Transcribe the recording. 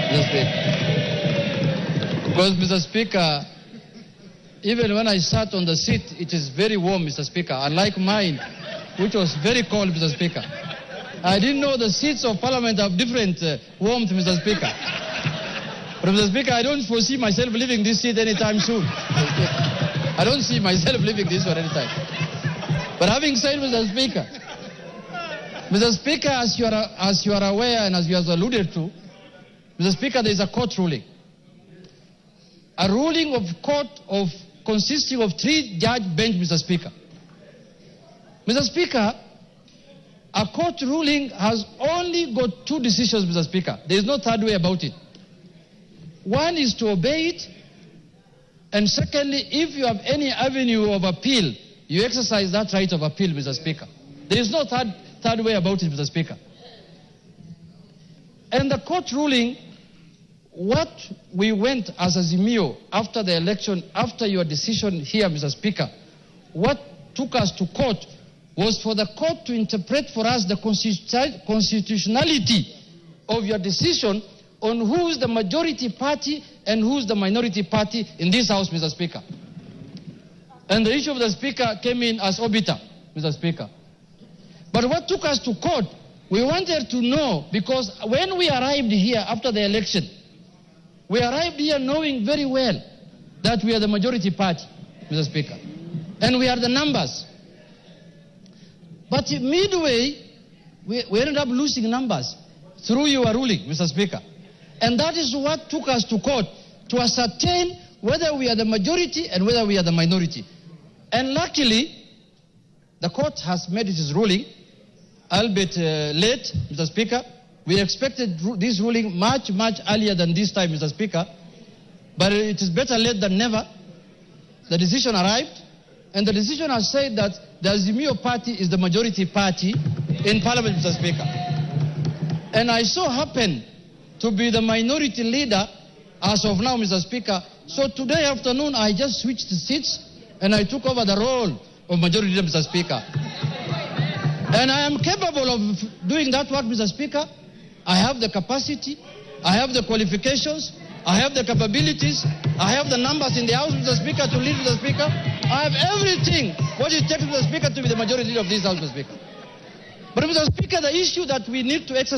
Mr. Speaker. Because, Mr. Speaker, even when I sat on the seat, it is very warm, Mr. Speaker, unlike mine, which was very cold, Mr. Speaker. I didn't know the seats of Parliament have different warmth, Mr. Speaker. But, Mr. Speaker, I don't foresee myself leaving this seat anytime soon. I don't see myself leaving this one anytime. But having said, Mr. Speaker, as you are aware and as you have alluded to, Mr. Speaker, there is a court ruling. A ruling of court consisting of 3-judge bench, Mr. Speaker. Mr. Speaker, a court ruling has only got 2 decisions, Mr. Speaker. There is no third way about it. One is to obey it, and secondly, if you have any avenue of appeal, you exercise that right of appeal, Mr. Speaker. There is no third way about it, Mr. Speaker. And the court ruling, what we went as Azimio after the election, after your decision here, Mr. Speaker, what took us to court was for the court to interpret for us the constitutionality of your decision on who's the majority party and who's the minority party in this House, Mr. Speaker. And the issue of the Speaker came in as obiter, Mr. Speaker. But what took us to court, we wanted to know, because when we arrived here after the election, we arrived here knowing very well that we are the majority party, Mr. Speaker. And we are the numbers. But midway, we ended up losing numbers through your ruling, Mr. Speaker. And that is what took us to court, to ascertain whether we are the majority and whether we are the minority. And luckily, the court has made its ruling, albeit late, Mr. Speaker. We expected this ruling much earlier than this time, Mr. Speaker. But it is better late than never. The decision arrived, and the decision has said that the Azimio party is the majority party in Parliament, Mr. Speaker. And I so happen to be the minority leader as of now, Mr. Speaker. So today afternoon, I just switched the seats and I took over the role of majority leader, Mr. Speaker. And I am capable of doing that work, Mr. Speaker. I have the capacity, I have the qualifications, I have the capabilities, I have the numbers in the House, Mr. Speaker, to lead, Mr. Speaker. I have everything what it takes, Mr. Speaker, to be the majority leader of this House, Mr. Speaker. But, Mr. Speaker, the issue that we need to exercise